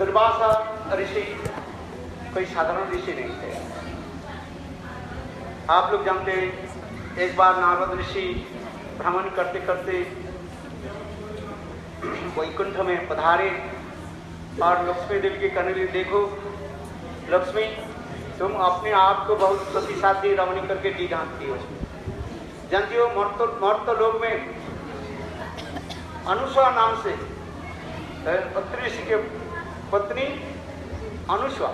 दुर्वासा ऋषि कोई साधारण ऋषि नहीं थे। आप लोग जानते हैं, एक बार नारद ऋषि भ्रमण करते करते वैकुंठ में पधारे और लक्ष्मी देवी के कहने लगे, देखो लक्ष्मी, तुम अपने आप को बहुत सती रमणी करके दी जानती हो। जानती हो मर्त लोग में अनुस्वा नाम से अत्रि ऋषि के पत्नी अनुस्वा,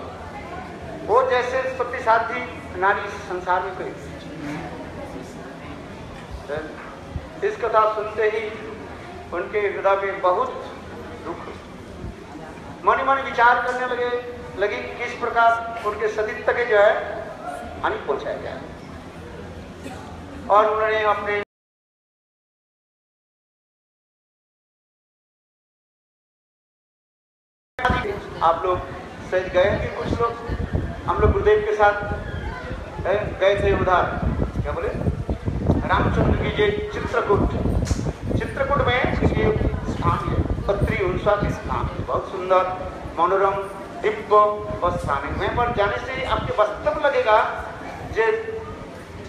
वो जैसे सती साधी नारी संसार में कोई। इस कथा सुनते ही उनके हृदय में बहुत दुख, मन मन विचार करने लगे किस प्रकार उनके सतीत्व के जो है हानि पहुंचाया जाए। और उन्होंने अपने आप लोग शायद गए कि कुछ लोग, हम लोग गुरुदेव के साथ गए थे उधर, क्या बोले, रामचंद्र की ये चित्रकूट में ये स्थान है, अत्रि उनसा के स्थान है, बहुत सुंदर मनोरम दिव्य और स्थान है। वहाँ पर जाने से आपके वास्तव लगेगा जे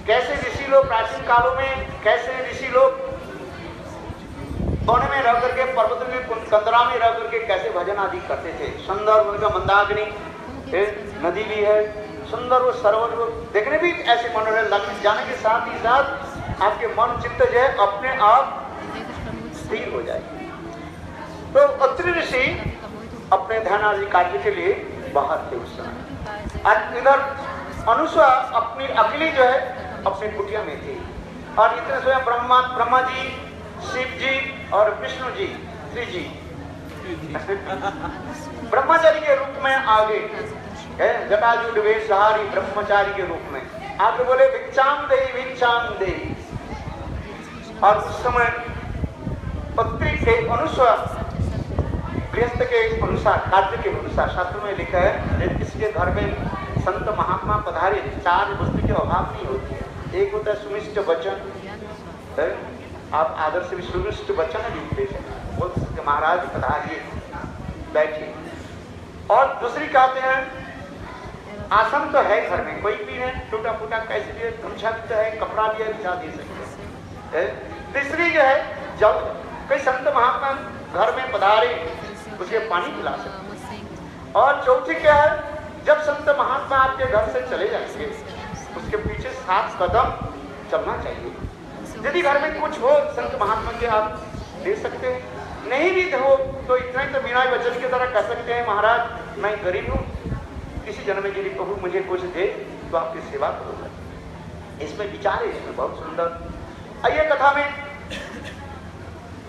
कैसे ऋषि लोग प्राचीन कालों में, कैसे ऋषि लोग वन में रह करके, पर्वत में कंदरा में रह करके कैसे भजन आदि करते थे। सुंदर उनका मंदाकिनी नदी भी है, सुंदर वो सरोवर, वो देखने भी ऐसे मनोरम लगने जाने के साथ ही साथ आपके मन चित्त जो है अपने आप स्थिर हो जाएगी। तो अत्रि ऋषि अपने ध्यान आदि कार्य के लिए बाहर थे उस समय, और इधर अनुस्वा अपनी अकेली जो है अपने कुटिया में थी। और इतने स्वयं ब्रह्मा जी, शिव जी और विष्णु जी, श्री जी ब्रह्मचारी के रूप में आगे, जटाजूट वेशधारी ब्रह्मचारी के रूप में आगे बोले भिक्षाम दे। और उस समय अत्रि के अनुस्वा गृहस्थ के अनुसार, कार्य के अनुसार शास्त्र में लिखा है, किसके घर में संत महात्मा पधारे, चार वस्तु के अभाव नहीं होती है। एक होता है सुमिष्ट वचन, आप आदर से भी सुमिष्ट वचन है उपदेश है, बोल सकते महाराज पधारिए बैठिए। और दूसरी कहते हैं आसन तो है घर में, कोई भी है टूटा फूटा कैसे भी है, गमछा भी है, कपड़ा भी है, बिछा दे सकते हैं। तीसरी जो है जब कोई संत महात्मा घर में पधारे उसके पानी पिला सकते। और चौथी क्या है, जब संत महात्मा आपके घर से चले जाएंगे उसके पीछे 7 कदम चलना चाहिए। यदि घर में कुछ हो संत महात्मा के आप दे सकते हैं, नहीं भी हो तो इतना ही तो बिना वचन की तरह कह सकते हैं, महाराज मैं गरीब हूँ, किसी जन्म में यदि प्रभु मुझे कुछ दे तो आपकी सेवा करूँगा। इसमें विचार है, इसमें बहुत सुंदर। आइए कथा में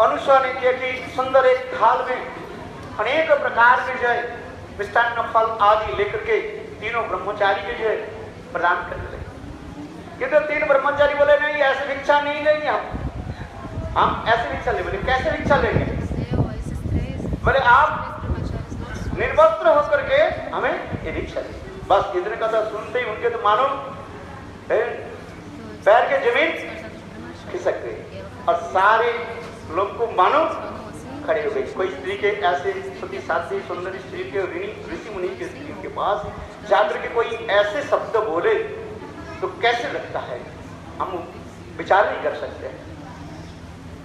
अनुस्वा ने किया कि सुंदर एक थाल में अनेक प्रकार के जो है मिष्टान्न फल आदि लेकर के तीनों ब्रह्मचारी के जो है प्रदान करने लगे। किंतु 3 ब्रह्मचारी बोले नहीं, ऐसे भिक्षा नहीं लेंगे हम ऐसे भिक्षा ले। बोले कैसे भिक्षा लेंगे? बोले आप निर्वस्त्र होकर के हमें ये भिक्षा दें। बस इतने कथा सुनते ही उनके तो मानो पैर के जमीन खिसक गई और सारे लोग को मानो खड़े हो गए। कोई स्त्री के ऐसे सती साध्वी सुंदरी स्त्री के ऋषि मुनि के स्त्री के पास जाकर के कोई ऐसे शब्द बोले तो कैसे लगता है, हम विचार नहीं कर सकते।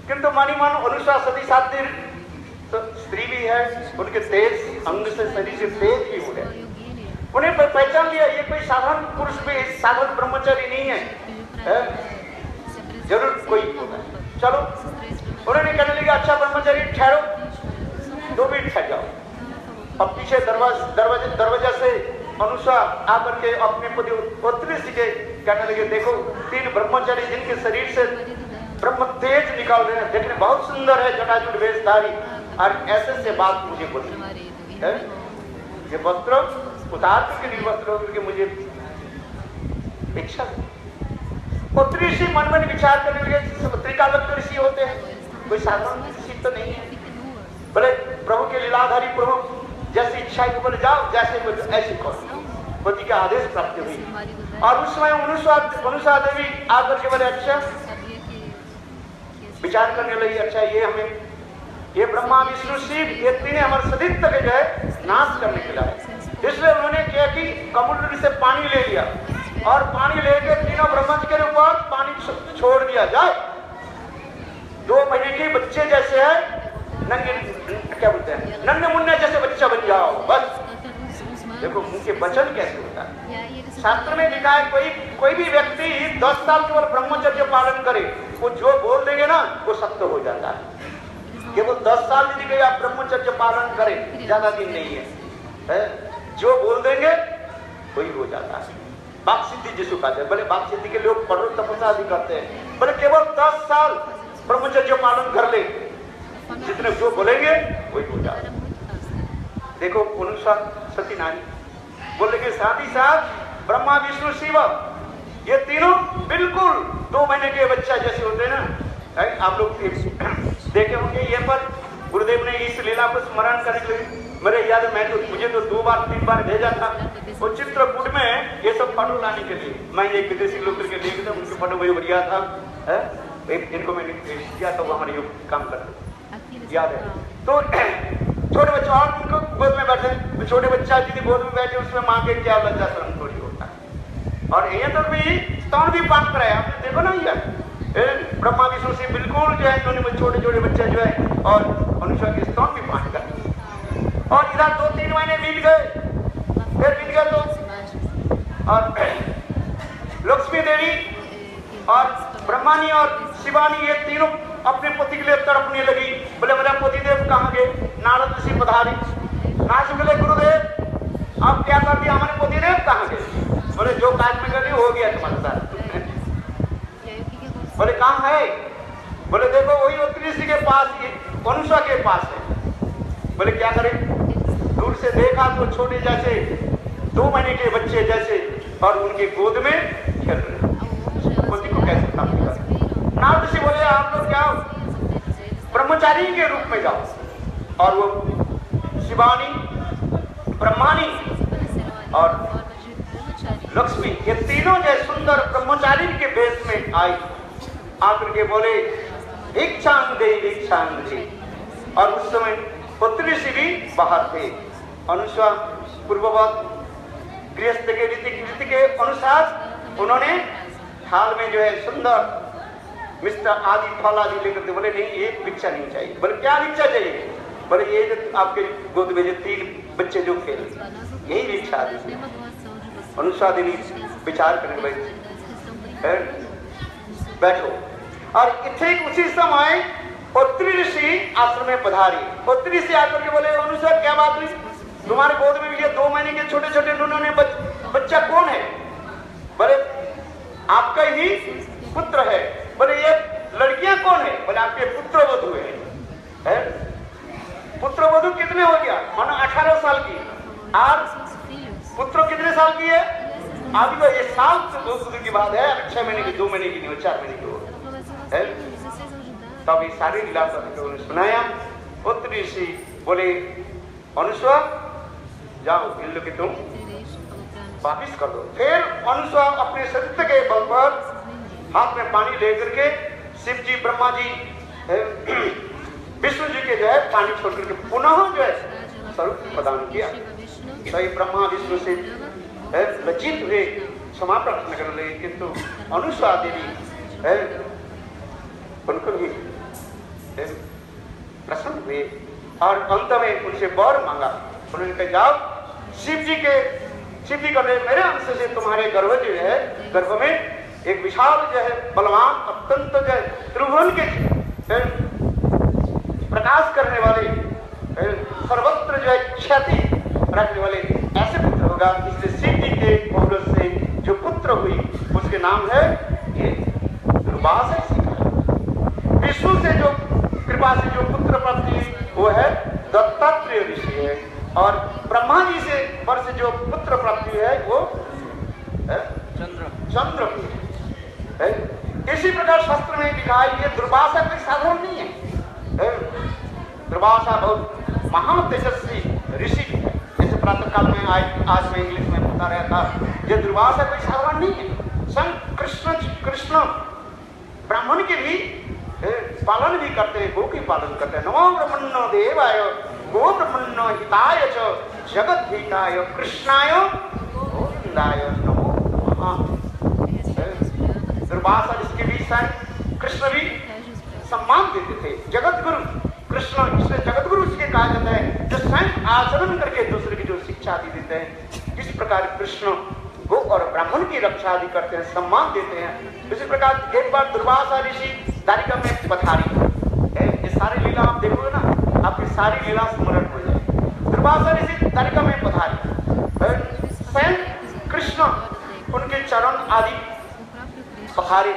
किंतु मानी मान अनुस्वा सती साध्वी स्त्री भी है, उनके तेज अंग से, शरीर से तेज भी हो रहे, उन्हें पहचान लिया ये कोई साधारण पुरुष भी, साधारण ब्रह्मचारी नहीं है, जरूर कोई होगा। चलो उन्होंने कहने लगे अच्छा ब्रह्मचारी ठहरो, 2 मिनट ठहर जाओ। अब पीछे दरवाजा से अनुस्वा आकर के अपने पुत्री ऋषि के कहने लगे देखो 3 ब्रह्मचारी जिनके शरीर से ब्रह्म तेज निकाल रहे हैं, देखने बहुत सुंदर है, जटाजूट वेशधारी, और ऐसे से बात मुझे बोली है, ये वस्त्र उतार करके निर्वस्त्र होकर के मुझे इच्छा। पुत्री ऋषि मन में विचार करने लगे, त्रिकालज्ञ ऋषि होते हैं, कोई साधारण ऋषि तो नहीं है। बोले प्रभु के लीलाधारी प्रभु जैसी इच्छा है बोले जाओ, जैसे ऐसे करो। पति का आदेश प्राप्त हुई और उस समय अनुस्वा देवी आकर के बोले अच्छा विचार करने लगी, अच्छा ये हमें ये ब्रह्मा विष्णु शिव ये 3 हमारे सदित्व के जो है नाश करने के लिए, इसलिए उन्होंने क्या कि समुद्र से पानी ले लिया और पानी लेके तीनों ब्रह्मच के ऊपर पानी छोड़ दिया जाए। 2 महीने के बच्चे जैसे है, नन्हे क्या बोलते हैं, नन्हे मुन्ने जैसे बच्चा बन जाओ बस। देखो उनके वचन कैसे होता है। शास्त्र में लिखा है कोई भी व्यक्ति 10 साल केवल ब्रह्मचर्य पालन करे, वो जो बोल देंगे ना वो सत्य हो जाता है। केवल 10 साल यदि कोई आप ब्रह्मचर्य पालन करें, ज्यादा दिन नहीं है, जो बोल देंगे वही हो जाता है। बाक सिद्धि जिसको कहते हैं, बोले बाक सिद्धि के लोग पढ़ो तपस्या भी करते हैं, बोले केवल 10 साल ब्रह्मचर्य पालन कर ले, जितने जो बोलेंगे वही हो जाता है। देखो 59 सती नारी बोले कि साथ ही साथ ब्रह्मा विष्णु शिव ये तीनों बिल्कुल 2 महीने के बच्चा जैसे होते हैं ना। आप लोग देखे होंगे ये पर गुरुदेव ने इस लीला को स्मरण करने के लिए, मेरे याद मुझे तो 2 बार 3 बार भेजा था वो चित्रकूट में ये सब फोटो लाने के लिए। मैं एक विदेशी लोग करके ले गया था, उनके फोटो वही बढ़िया था, इनको मैंने दिया था, वो हमारे काम करते याद है। तो छोटे बच्चे और उनको गोद में बैठे, तो छोटे बच्चा यदि गोद में बैठे उसमें माँ के क्या लज्जा शर्म थोड़ी होता है। और ये तो भी स्तन भी पान कराया, आपने देखो ना ये ब्रह्मा विष्णु से बिल्कुल जो है इन्होंने छोटे छोटे बच्चे जो है और अनुष्का के स्तन भी पान कराया। और इधर 2-3 महीने बीत गए, फिर बीत गए तो और लक्ष्मी देवी और ब्रह्मानी और शिवानी ये तीनों अपने पति के लिए तड़पने लगी। बोले मेरा पतिदेव कहाँ गए? नारद ऋषि पधारी, नारद बोले गुरुदेव आप क्या कर दिया, हमारे पतिदेव कहाँ गए? बोले जो काज में कर हो गया तुम्हारे साथ। बोले कहाँ है? बोले देखो वही अत्रि ऋषि के पास, अनुषा के पास है। बोले क्या करें? दूर से देखा तो छोटे जैसे 2 महीने के बच्चे जैसे और उनके गोद में खेल रहे, पति को कैसे प्राप्त करें? नारद ऋषि बोले आप लोग क्या ब्रह्मचारी के रूप में जाओ। और वो शिवानी, ब्रह्मानी और लक्ष्मी ये तीनों जो सुंदर ब्रह्मचारी के वेश में आई, आकर के बोले इच्छांग दे इच्छांग दे। और उस समय पुत्र ऋषि भी बाहर थे। अनुष्का पूर्ववत गृहस्थ के रीति के अनुसार उन्होंने थाल में जो है सुंदर मिष्ट आदि फल आदि लेकर, बोले नहीं एक भिक्षा नहीं चाहिए। बोले क्या भिक्षा चाहिए? बोले ये जो आपके गोद में जो 3 बच्चे जो खेल यही भिक्षा दी। अनुष्का देवी विचार करने बैठो। और ठीक उसी समय अत्रि ऋषि आश्रम में पधारी। अत्रि ऋषि आकर के बोले अनुष्का क्या बात हुई, तुम्हारे गोद में ये 2 महीने के छोटे छोटे उन्होंने बच्चा कौन है? बोले आपका ही पुत्र है। बोले ये लड़कियां कौन है? बोले आपके पुत्र वधू है। पुत्र वधू कितने हो गया? मानो 18 साल की। और पुत्र कितने साल की है? अभी तो ये साल की बात है, 6 महीने की, 2 महीने की नहीं, 4 महीने की हो। तब ये सारी लीला सुनाया। अत्रि ऋषि बोले अनुष्का जाओ इन लोग तुम वापिस कर दो। फिर अनुष्का अपने सत्य के बल पर हाथ में पानी लेकर के शिव जी, ब्रह्मा जी, विष्णु जी के जो है पानी छोड़ करके पुनः जो है स्वरूप प्रदान किया। सही ब्रह्मा विष्णु से लज्जित हुए, क्षमा प्रार्थना करने लगे, किंतु अनुष्का देवी उनको भी प्रसन्न हुए और अंत में उनसे वर मांगा। उन्होंने कहा जाओ शिव जी का मेरे अंश से तुम्हारे गर्भ जो है, गर्भ में एक विशाल जो है बलवान अत्यंत जो है त्रिभुवन के प्रकाश करने वाले, सर्वत्र जो है ख्याति रखने वाले ऐसे पुत्र होगा। इसलिए शिव जी के पौरुष से जो पुत्र हुई उसके नाम है ये दुर्वासा ऋषि। विष्णु से जो कृपा से जो पुत्र प्राप्ति वो है दत्तात्रेय ऋषि है। और ब्रह्मा जी से पर से जो पुत्र प्राप्ति है वो चंद्र है। इसी प्रकार शास्त्र में लिखा है ये दुर्वासा कोई साधारण नहीं है। दुर्वासा बहुत महान तेजस्वी ऋषि है। जैसे प्रातः काल में आज मैं इंग्लिश में बता रहा था, ये दुर्वासा कोई साधारण नहीं है। संत कृष्ण ब्राह्मण के भी पालन भी करते हैं, गो की पालन करते हैं। नमो ब्रह्मण्यो देवाय गोब्रह्मण्य हिताय च जगत हिताय कृष्णाय गोविंदाय नमो नमः। दुर्वासा इसके भी कृष्ण भी सम्मान देते थे। जगत गुरु कृष्ण, इसलिए जगत गुरु इसके कहा जाता है जो स्वयं आचरण करके दूसरे की जो शिक्षा आदि देते हैं। इस प्रकार कृष्ण गो और ब्राह्मण की रक्षा आदि करते हैं, सम्मान देते हैं। इसी प्रकार एक बार दुर्वासा ऋषि द्वारिका में पधारी। ये सारी लीला आप देखोगे ना, आपकी सारी लीला स्मरण हो जाए। दुर्वासा ऋषि द्वारिका में पधारी, स्वयं कृष्ण उनके चरण आदि पधारे,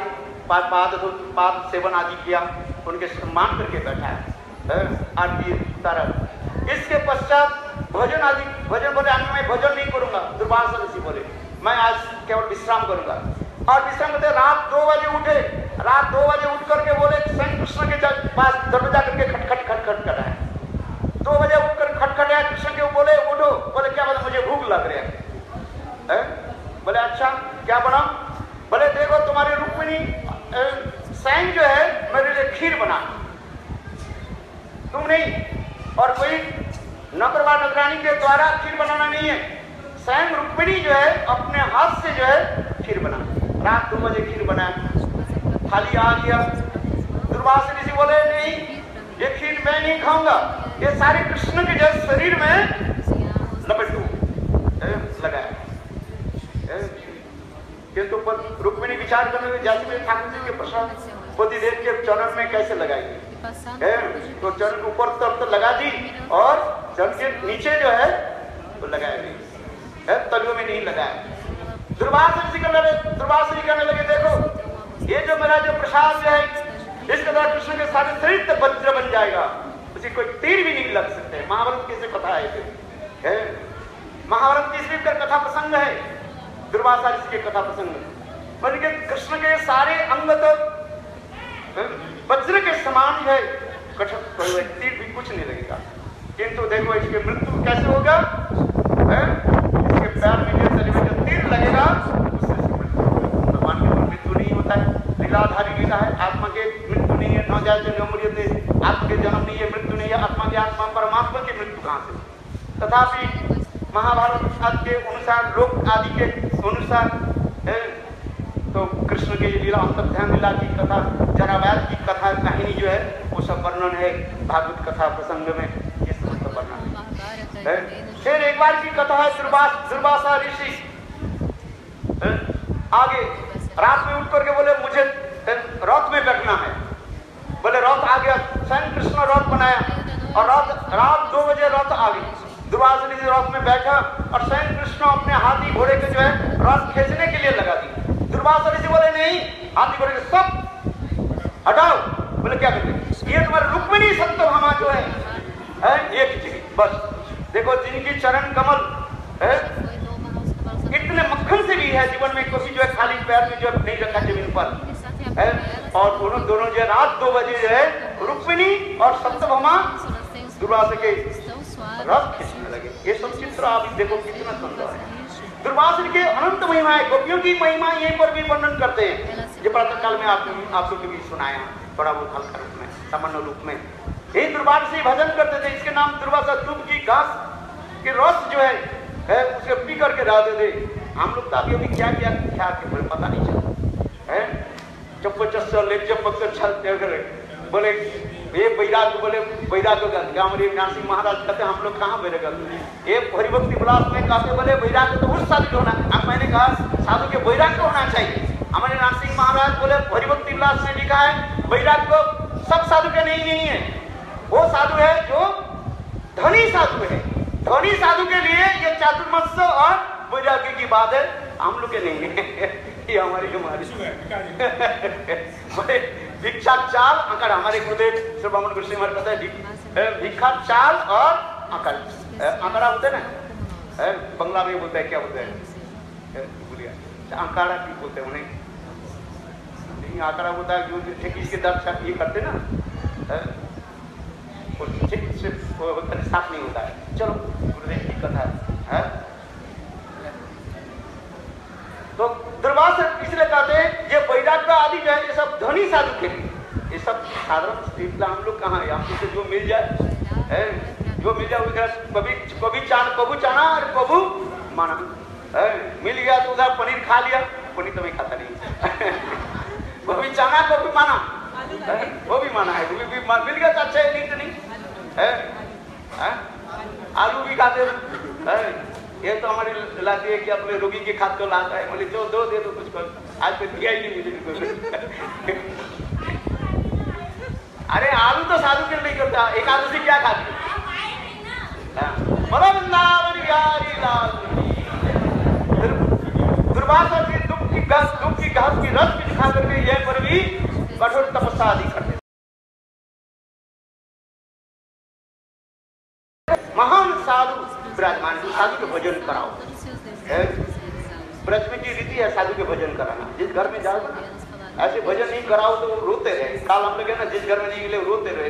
पाद सेवन आदि किया, उनके सम्मान करके बैठा है, आरती उतारा। इसके पश्चात भजन आदि, भजन बोले मैं भजन नहीं करूंगा। दुर्वासा ऋषि बोले मैं आज केवल विश्राम करूंगा। और विश्राम करते रात 2 बजे उठे। रात 2 बजे उठ करके बोले स्वयं कृष्ण के पास दरवाजा करके खटखट खटखट कर रहा है। 2 बजे उठकर खटखटाया कृष्ण के, बोले उठो। बोले क्या बोले मुझे भूख लग रही है। बोले अच्छा क्या बना? बोले देखो तुम्हारी रुक्मिणी स्वयं जो है मेरे लिए खीर बना, तुम नहीं, और कोई नौकरवा नौकरानी के द्वारा खीर बनाना नहीं है। स्वयं रुक्मिणी जो है अपने हाथ से जो है खीर बना। रात 2 बजे खीर बनाया, थाली आ गया। दुर्वासा ऋषि बोले नहीं, ये खीर मैं नहीं खाऊंगा, ये सारे कृष्ण के जो शरीर में लपेटू लगाया। किंतु रुक्मिणी विचार करने में जैसे ठाकुर जी के प्रसाद पति देव के चरण में कैसे लगाएंगे, तो चरण के ऊपर तब लगा दी और चरण के नीचे जो है वो लगाया नहीं, तलुओं में नहीं लगाया। दुर्वासा ऋषि कहने लगे देखो ये जो मेरा जो प्रसाद जो है इसके द्वारा कृष्ण के सारे शरीर तक वज्र बन जाएगा, उसी कोई तीर भी नहीं लग सकते। महाभारत कैसे कथा है, महाभारत तीसरी कथा प्रसंग है, दुर्वासा ऋषि के कथा प्रसंग। बल्कि कृष्ण के सारे अंग तो वज्र के समान है, तीर भी कुछ नहीं लगेगा। किंतु देखो इसके मृत्यु कैसे होगा, इसके पैर में जो तीर लगेगा उससे भगवान की मृत्यु नहीं होता है। लीलाधारी लीला है, आत्मा के मृत्यु नहीं है। आत्मा के जन्म नहीं है, मृत्यु नहीं है। आत्मा की आत्मा परमात्मा की मृत्यु कहाँ से? तथापि महाभारत आदि के अनुसार, लोक आदि के अनुसार तो कृष्ण की लीला, अंतर्ध्यान लीला की कथा, जरावैद की कथा कहानी जो है वो सब वर्णन है भागवत कथा प्रसंग में, ये सब वर्णन है। फिर एक बार की कथा है दुर्वासा ऋषि आगे रात में उठ करके बोले मुझे रथ में बैठना है। बोले रथ आ गया, स्वयं कृष्ण रथ बनाया और रात 2 बजे रथ आ गई। दुर्वासा ऋषि रथ में बैठा और स्वयं कृष्ण अपने हाथी घोड़े के जो है रथ खींचने के लिए लगा दी। दुर्वासा ऋषि बोले नहीं, हाथी घोड़े के सब हटाओ। बोले क्या करते, ये तुम्हारे रुक्मिणी सत्यभामा जो है ये खींचेगी बस। देखो जिनकी चरण कमल है इतने मक्खन से भी है, जीवन में कभी जो है खाली पैर में जो नहीं रखा जमीन पर है। और दोनों जो है रात 2 बजे जो है रुक्मिणी और सत्यभामा दुर्वासा के रथ खींचने लगे। ये सब चित्र आप देखो कितना सुंदर है। दुर्वासा के अनंत महिमा है, गोपियों की महिमा यहीं पर भी वर्णन करते हैं। ये प्रातः काल में आप लोगों को भी सुनाया थोड़ा बहुत हल्का रूप में, सामान्य रूप में। यही दुर्वासा से भजन करते थे। इसके नाम दुर्वासा दूध की घास के रस जो है उसे पी करके रहते थे। हम लोग तो अभी क्या क्या क्या पता नहीं चलता है। चप्पो चस्सा ले चप्पक चलते बोले ये बैराग, बोले बैराग गामरी नरसिंह महाराज कहते हम लोग कहाँ बैराग, ये हरिभक्ति विलास में कहते बोले बैराग तो उस साधु होना। अब मैंने कहा साधु के बैराग को होना चाहिए। हमारे नरसिंह महाराज बोले हरिभक्ति विलास में लिखा है बैराग को सब साधु के नहीं है, वो साधु है जो धनी साधु है। धनी साधु के लिए ये चातुर्मास्य और वैराग्य की बात है, हम लोग के नहीं है। ये हमारी बोले भिक्षा चाल अकड़, हमारे गुरुदेव श्री ब्राह्मण गुरु सिंह कहते हैं भिक्षा चाल और अकड़। अकड़ा होते ना बंगला में बोलते हैं, क्या बोलते हैं बोलिए, अंकाड़ा की बोलते हैं उन्हें। आंकड़ा होता है जो ठेकी के दर्द ये करते ना, साफ नहीं होता है। चलो गुरुदेव की कथा है। तो दुर्वासा इसलिए कहते हैं ये वैराग्य आदि जो है ये सब धनी साधु के लिए, ये सब साधारण हम लोग कहाँ है, हमको जो मिल जाए है जो मिल जाए उधर कभी चाना और कभी माना। मिल गया तो उधर पनीर खा लिया, पनीर तो मैं खाता नहीं। कभी चाना कभी माना, वो भी माना है, वो भी मिल गया तो अच्छा है, नहीं तो नहीं है। आलू भी खाते हैं, ये तो हमारे लाती है कि अपने रोगी के खाद को लाता है। बोले जो दो दे दो कुछ कर, आज तो दिया ही नहीं मुझे। अरे आलू तो साधु के नहीं करता, एकादशी क्या खाती? बोलो वृंदावन बिहारी लाल। दुर्वासा की दुख की घास की रस भी दिखा करके यह पर भी कठोर तपस्या आदि करते। महान साधु विराजमान, साधु के भजन कराओ। ब्रज में की रीति है साधु के भजन कराना। जिस घर में जाओ ऐसे भजन नहीं कराओ तो रोते रहे। काल हम लोग है ना, जिस घर में नहीं मिले रोते रहे।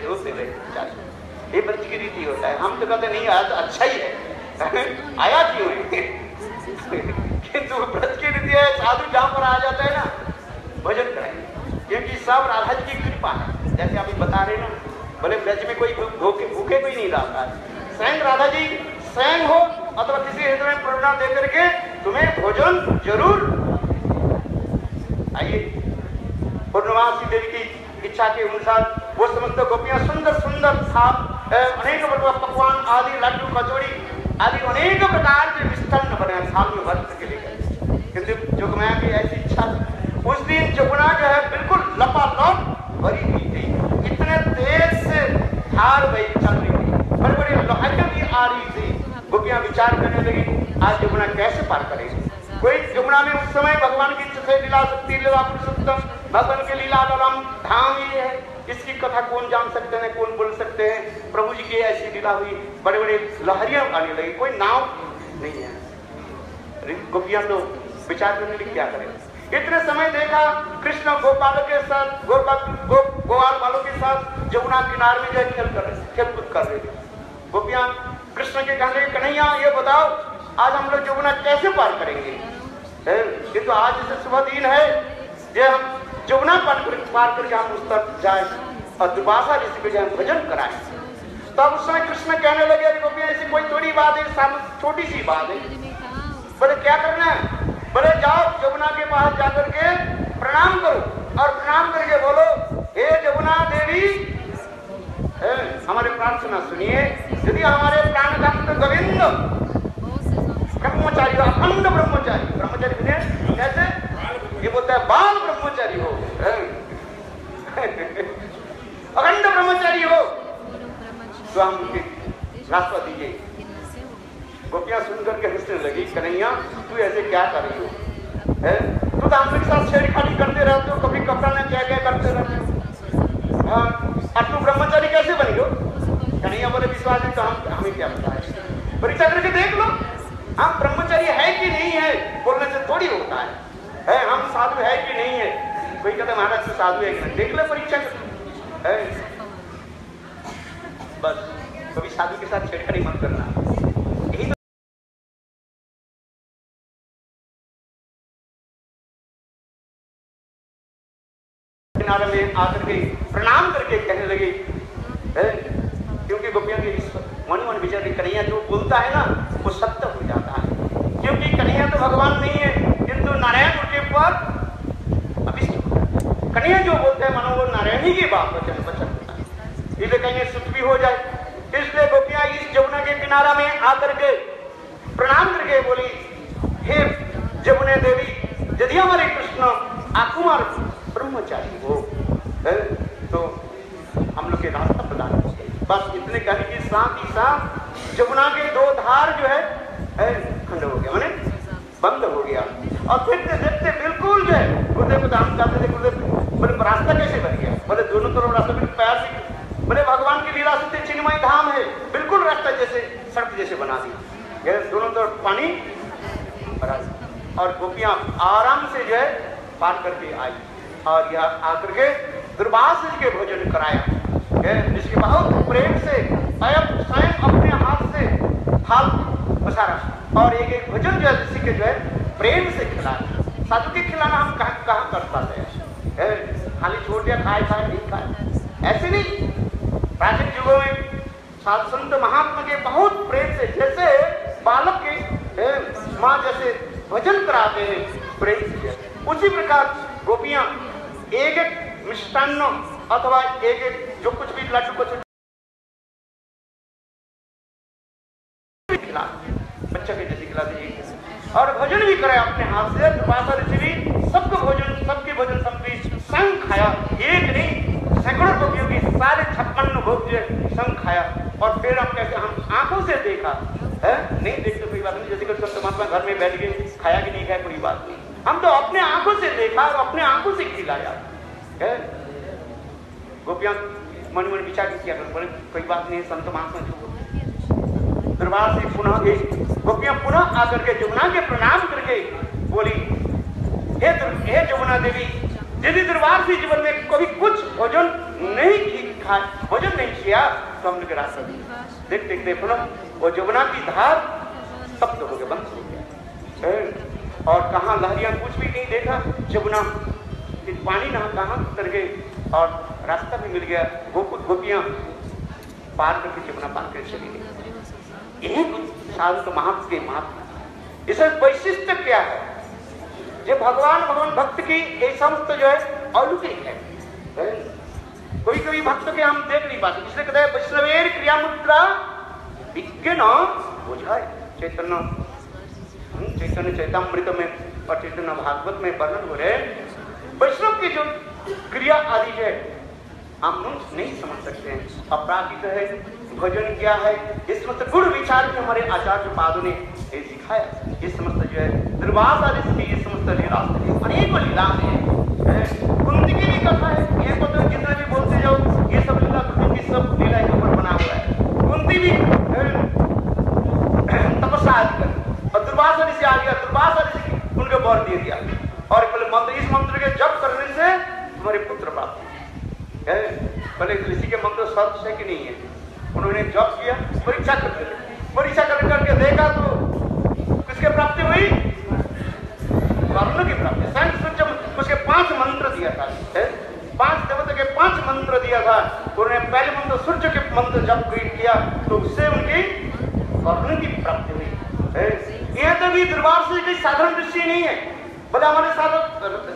ये ब्रज की रीति होता है। हम तो कहते नहीं आया तो अच्छा ही है, आया क्यों है? किंतु ब्रज की रीति है, साधु जहां पर आ जाता है ना भजन कराएंगे, क्योंकि सब राधा जी की कृपा है। जैसे आप बता रहे ना, बोले ब्रज में कोई भूखे कोई नहीं रहता है। स्वयं राधा जी स्वयं हो अथवा किसी हृदय में प्रेरणा दे करके तुम्हें भोजन जरूर। आइए, पूर्णमासी देवी की इच्छा के अनुसार वो समस्त गोपियां सुंदर सुंदर अनेक पकवान आदि, लड्डू कचौड़ी आदि अनेक प्रकार के मिष्टान्न बने साल में भर के लिए। किंतु जोगमाया की ऐसी इच्छा, उस दिन जमुना जो है बिल्कुल लपालप भरी हुई थी। इतने तेज से धार बही चल रही थी, बड़े बड़े लोहाइयां भी आ रही थी। गोपियां विचार करने लगी आज जमुना कैसे पार करेगी। कोई जमुना में उस समय भगवान की चतुर्थ लीला शक्ति लीला पुरुषोत्तम भगवान के लीला धाम ये है, इसकी कथा कौन जान सकते हैं, कौन बोल सकते हैं। प्रभु जी की ऐसी लीला हुई, बड़े बड़े लहरियां आने लगी, कोई नाव नहीं है। गोपियां तो विचार करने लगी क्या करें। इतने समय देखा कृष्ण गोपालों के साथ गोपाल वालों के साथ जमुना किनारे में जो खेलकूद कर रहे थे। गोपियां कृष्ण के कहने लगे कन्हैया ये बताओ आज हम लोग जमुना कैसे पार करेंगे। किंतु आज जैसे सुबह दिन है, जो हम जमुना पार करके हम उस तरफ जाए और दुर्वासा ऋषि को जाए भजन कराए। तब उस समय कृष्ण कहने लगे गोपियां ऐसी कोई थोड़ी बात है, छोटी सी बात है। बोले क्या करना है? बोले जाओ जमुना के पास जाकर के प्रणाम करो और प्रणाम करके बोलो हे जमुना देवी हमारे प्रार्थना सुनिए। यदि हमारे प्राणनाथ गोविंद ब्रह्मचारी, अखंड ब्रह्मचारी कैसे ये बोलता है बाल ब्रह्मचारी हो, अखंड ब्रह्मचारी हो तो हम रास्ता दीजिए। गोपियां सुनकर के हंसने लगी, कन्हैया तू ऐसे क्या कर रही हो? तू तो हम लोग के साथ छेड़खानी करते रहते हो, कभी कपड़ा न क्या क्या करते रहते हो। और तू ब्रह्मचारी कैसे बनी हो? कन्हैया बोले विश्वास है तो हमें क्या पता है, परीक्षा करके देख लो हम ब्रह्मचारी है कि नहीं है। बोलने से थोड़ी होता है हम साधु है कि नहीं है। कोई कहता महाराज तू साधु है कि नहीं, देख लो परीक्षा कर। बस कभी साधु के साथ छेड़खानी मत करना। किनारे में आकर के प्रणाम करके कहने लगे, क्योंकि गोपियों के मन मन विचार कन्हैया जो बोलता है ना वो सत्य हो जाता है। क्योंकि कन्हैया तो भगवान नहीं है, किंतु नारायण उनके पर अभिष्ट कन्हैया जो बोलते हैं मानो वो नारायण ही की बात वचन होता है, इसलिए कहीं सुख भी हो जाए। इसलिए गोपियां इस जमुना के किनारा में आकर के प्रणाम करके बोली हे जमुना देवी यदि हमारे कृष्ण आकुमार ब्रह्मचारी हो तो हम लोग के रास्ता प्रदान हो गए। बस इतने कहने के साथ ही साथ जमुना के दो धार जो है खंड हो गया, माने बंद हो गया। और देखते देखते बिल्कुल जो है गुरुदेव को दान करते थे, गुरुदेव बोले रास्ता कैसे बन गया? बोले दोनों तरफ रास्ता बिल्कुल पैर से, बोले भगवान की लीला से चिन्मय धाम है, बिल्कुल रास्ता जैसे सड़क जैसे बना दिया, दोनों तरफ पानी भरा और गोपियां आराम से जो है पार करके आई और यह आकर के दुर्वासा जी के भोजन कराया, जिसके बहुत प्रेम से स्वयं अपने हाथ से थाल पसारा और एक एक भोजन जो है ऋषि के जो है प्रेम से खिलाया। साधु के खिलाना हम कहाँ कर पाते हैं, खाली छोड़ दिया खाए नहीं खाए, ऐसे नहीं। प्राचीन युगों में साधु संत महात्मा के बहुत प्रेम से, जैसे बालक के माँ जैसे भजन कराते हैं प्रेम से, उसी प्रकार गोपियां एक एक मिष्टान्न अथवा एक एक जो कुछ भी लड्डू को खिला, बच्चा के जैसे खिला दीजिए और भोजन भी करे अपने हाथ से। दुर्वासा ऋषि भी सबके भोजन सबकी संग खाया, एक नहीं सैकड़ों गोपियों की सारे 56 भोग संग खाया। और फिर हम कैसे, हम आंखों से देखा है, नहीं देखते कोई बात नहीं, जैसे कि संत महात्मा घर में बैठ गए खाया कि नहीं खाया कोई बात नहीं, हम तो अपने आंखों से देखा और अपने आंखों से खिलाया है। गोपियां मन मन विचार किया, बोले कोई बात नहीं, संत महात्मा दरबार से पुनः गोपियां पुनः आकर के जमुना के प्रणाम करके बोली, हे जमुना देवी, यदि दरबार से जीवन में कभी कुछ भोजन नहीं किया तो हम लोग रास्ता देखते देखते पुनः वो जमुना की धार तप्त हो गया, बंद हो गया और कहाँ लहरियां कुछ भी नहीं देखा, जमुना पानी ना कहाँ उतर गए और रास्ता भी मिल गया। गोपियां पार करके जमुना पार कर चली गई। यही साधु महात्मा के महात्मा, इसे वैशिष्ट क्या है, जो भगवान भक्त की ये समस्त जो है अलौकिक है। कोई कोई भक्त के हम देख नहीं पाते, इसलिए कहते हैं वैष्णवेर क्रिया मुद्रा विज्ञ न बुझाए। चैतन्य चैतामृत में और चैतन्य भागवत में वर्णन हो रहे, वैष्णव की जो क्रिया आदि है हम नहीं समझ सकते हैं। अपराधित है, भजन क्या है, इस समस्त गुण विचार के हमारे आचार्य पादों ने ये सिखाया। इस समस्त जो है दुर्वासा ऋषि की ये समस्त लीला अनेकों लीला है। कुंती की भी कथा है, ये को तो जितने भी बोलते जाओ ये सब लीला कुंती की सब लीला के ऊपर बना हुआ है। कुंती भी तपस्या कर और दुर्वासा ऋषि आ गया, दुर्वासा ऋषि उनको वर दे दिया और मंत्र, इस मंत्र के जप करने से तुम्हारे पुत्र प्राप्त है। पहले ऋषि के मंत्र सत्य है कि नहीं है, उन्होंने जप किया, परीक्षा करके देखा तो किसके प्राप्ति हुई, वरुण की प्राप्ति। स्वयं उसके 5 मंत्र दिया था, 5 देवता के 5 मंत्र दिया था, उन्होंने पहले मंत्र सूर्य के मंत्र जप किया तो उससे उनकी वरुण की प्राप्ति हुई। यह तो भी दरबार से कोई साधारण ऋषि नहीं है, बोले हमारे साथ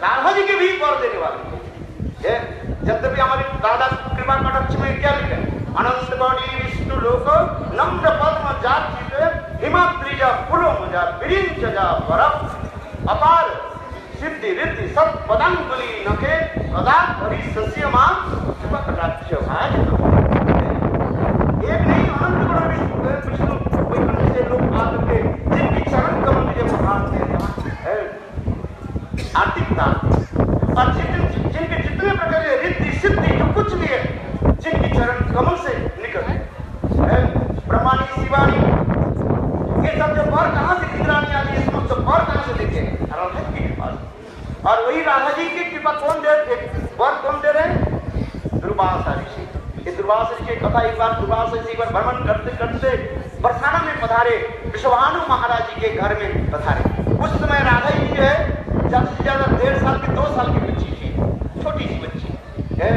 राधा जी के भी वर देने वाले। जब भी हमारी दादा कृपा कटाक्ष में क्या लिखा है, अनंत बड़ी विष्णु लोक नम्र पद्म जात हिमाद्रिजा पुरो मुजा विरिंच जा बरफ अपार सिद्धि रिद्धि सब पदांगुली नखे सदा हरि सस्य मां कृपा कटाक्ष भाज। एक नहीं अनंत बड़ा विष्णु कोई अन्य से लोग आकर के जिनकी चरण कमल मुझे महान है आर्थिकता और जिनके जितने प्रकार के रिद्धि सिद्धि जो कुछ भी है जिनकी चरण कमल से निकल है, ब्रह्मानी शिवानी ये सब जो वर कहाँ से इंद्राणी आदि ये समस्त वर कहाँ से देखे राधा जी के पास। और वही राधा जी की कृपा कौन दे वर कौन दे रहे हैं, दुर्वासा ऋषि। ये दुर्वासा ऋषि कथा एक बार दुर्वासा ऋषि पर भ्रमण करते करते बरसाना में पधारे, विश्वानु महाराज जी के घर में पधारे। उस समय राधा जी जो है ज्यादा से ज्यादा 1.5 साल की 2 साल की बच्ची थी, छोटी सी बच्ची है।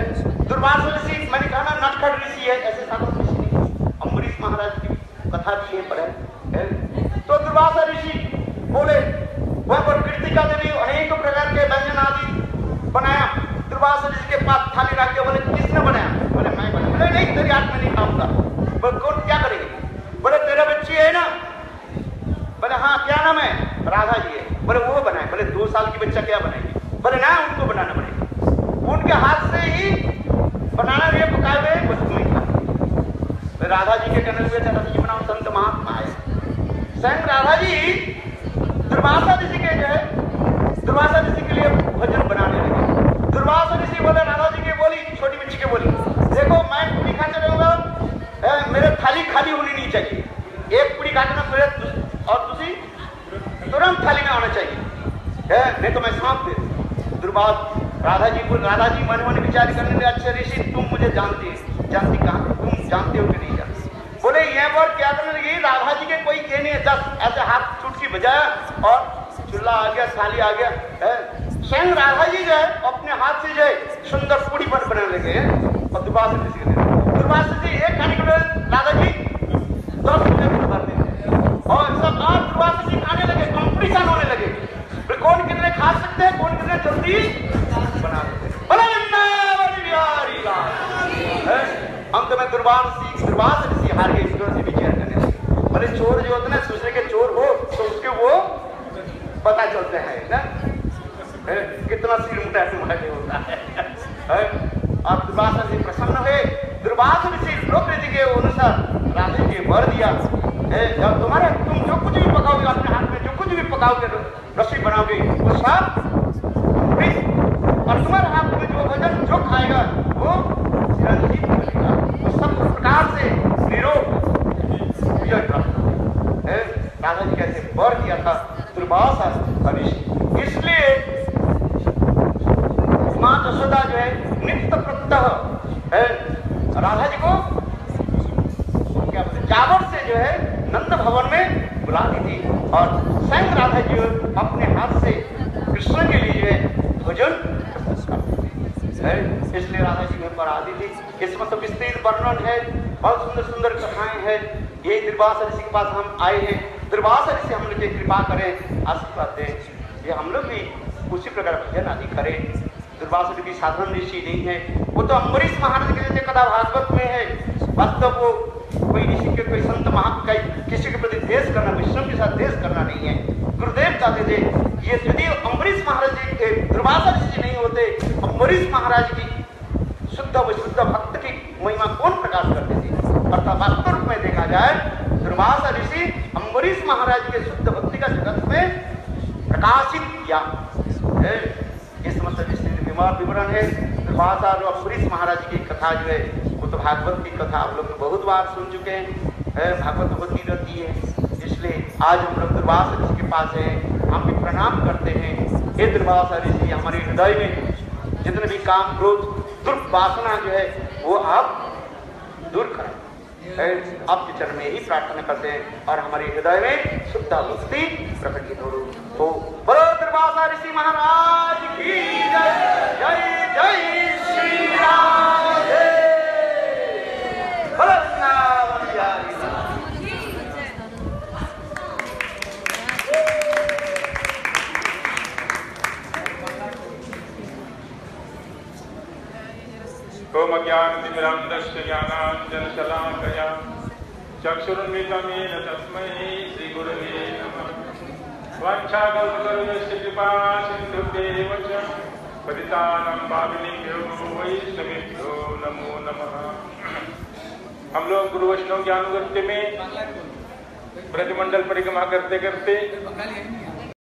दुर्वासा ऋषि मैंने कहा ना नटखट ऋषि है, ऐसे साधारण ऋषि नहीं। अम्बरीश महाराज की कथा भी है पढ़े। तो दुर्वासा ऋषि बोले, वहां पर कृतिका देवी अनेक प्रकार के व्यंजन आदि बनाया। दुर्वासा ऋषि के पास थाली रख के बोले किसने बनाया, बोले मैं बनाया। बोले नहीं तेरी हाथ में नहीं खाऊंगा। बोले कौन क्या करेंगे, बोले तेरा बच्ची है ना, बोले हाँ क्या नाम है, राधा जी है। बोले वो बनाए, बोले 2 साल की बच्चा क्या बनाएगी, बोले ना उनको बनाना पड़ेगा, उनके हाथ से ही बनाना ये पकाए हुए कुछ नहीं खा। राधा जी के कहने हुए राधा जी बनाओ, संत महात्मा आए, स्वयं राधा जी दुर्वासा ऋषि के जो है दुर्वासा ऋषि के लिए भोजन बनाने लगे। दुर्वासा ऋषि बोले राधा जी के बोली, छोटी बच्ची के बोली, देखो मैं पूरी खाते रहूंगा, मेरे थाली खाली होनी नहीं चाहिए, एक पूरी खाते ना फिर और दूसरी तुरंत थाली में आना चाहिए, नहीं तो मैं सांप दे। दुर्वासा राधा जी मन मन विचार करने लगे, अच्छे ऋषि तुम मुझे जानती कहाँ, तुम जानते हो कि नहीं जानते। बोले यह बार क्या करने लगी, राधा जी के कोई ये नहीं है, 10 ऐसे हाथ चुटकी बजाया और चूल्हा आ गया, थाली आ गया। स्वयं राधा जी जो है अपने हाथ से जो है सुंदर पूड़ी पर बनाने लगे और दुर्वासा ऋषि एक खाने के राधा जी 10 मिनट भर देते और सब आप दुर्वासा जी खाने लगे, कंपटीशन होने लगे, कौन कितने खा सकते हैं, कौन कितने जल्दी बना सकते हैं। बोला वृंदावन बिहारी लाल। अंत में दुर्वासा ऋषि हार गए, ईश्वर से विचार करने लगे। बोले चोर जो होते हैं ना, दूसरे के चोर हो तो उसके वो पता चलते हैं ना, कितना सिर मुटा होता है। और दुर्वासा ऋषि प्रसन्न हुए। दुर्वासा ऋषि लोक रीति के अनुसार राजा जी के वर दिया, जब तुम जो कुछ भी पकाओगे, अपने हाथ में जो कुछ भी पकाओगे, रस्सी बनाओगे, वो सब और तुम्हारे हाथ में जो भोजन जो खाएगा वो चिरंजीव बनेगा, वो सब प्रकार से निरोग विजय प्राप्त है। राजा जी कैसे वर किया था दुर्वासा ऋषि। इसलिए मां यशोदा जो है नित्य प्रत्यह राधा जी को क्या बोलते जावर से जो है नंद भवन में बुलाती थी और स्वयं राधा जी अपने हाथ से कृष्ण के लिए जो है भोजन है। इसलिए राधा जी घर पर आती थी। इसमें तो विस्तृत वर्णन है, बहुत सुंदर सुंदर कथाएं हैं। ये दुर्वासा ऋषि के पास हम आए हैं, दुर्वासा ऋषि हम लोग की कृपा करें, आशीर्वाद दें, ये हम लोग भी उसी प्रकार भजन आदि करें। दुर्वासा ऋषि साधारण ऋषि नहीं है, वो तो अम्बरीश महाराज के जैसे कथा भागवत में है। वास्तव वो कोई ऋषि के, कोई संत महात्मा किसी के प्रति द्वेष करना, विष्णु के साथ द्वेष करना नहीं है। गुरुदेव कहते थे ये यदि अम्बरीश महाराज जी के दुर्वासा ऋषि नहीं होते, अम्बरीश महाराज की शुद्ध व शुद्ध भक्त की महिमा कौन प्रकाश करते थे। अर्थात वास्तव रूप में देखा जाए दुर्वासा ऋषि अम्बरीश महाराज के शुद्ध भक्ति का जगत में प्रकाशित किया। इस मतलब विवरण है दुर्वासा और अम्बरीश महाराज की कथा जो है वो तो भागवत की कथा आप लोग बहुत बार सुन चुके हैं, भागवत होती रहती है। इसलिए आज हम लोग दुर्वासा ऋषि के पास हैं, हम भी प्रणाम करते हैं। हे दुर्वासा ऋषि, हमारे हृदय में जितने भी काम क्रोध दुर्वासना जो है वो आप दूर करें, आपके चरण में यही प्रार्थना करते हैं और हमारे हृदय में शुद्ध भक्ति प्रकटित हो। बोलो दुर्वासा ऋषि महाराज की जय। जय जय श्री राम। बोलो वृंदावन बिहारी लाल। ओम ज्ञानतिमिरान्धस्य ज्ञानाञ्जनशलाकया चक्षुरुन्मिलितं येन तस्मै श्रीगुरवे नमः। वाञ्छाकल्पतरुश्च कृपा सिन्धुभ्येव च पतितानां पावनेभ्यो वैष्णवेभ्यो नमो नमः। हम लोग गुरु वैष्णव ज्ञानगुरुत्व में ब्रजमंडल परिक्रमा करते करते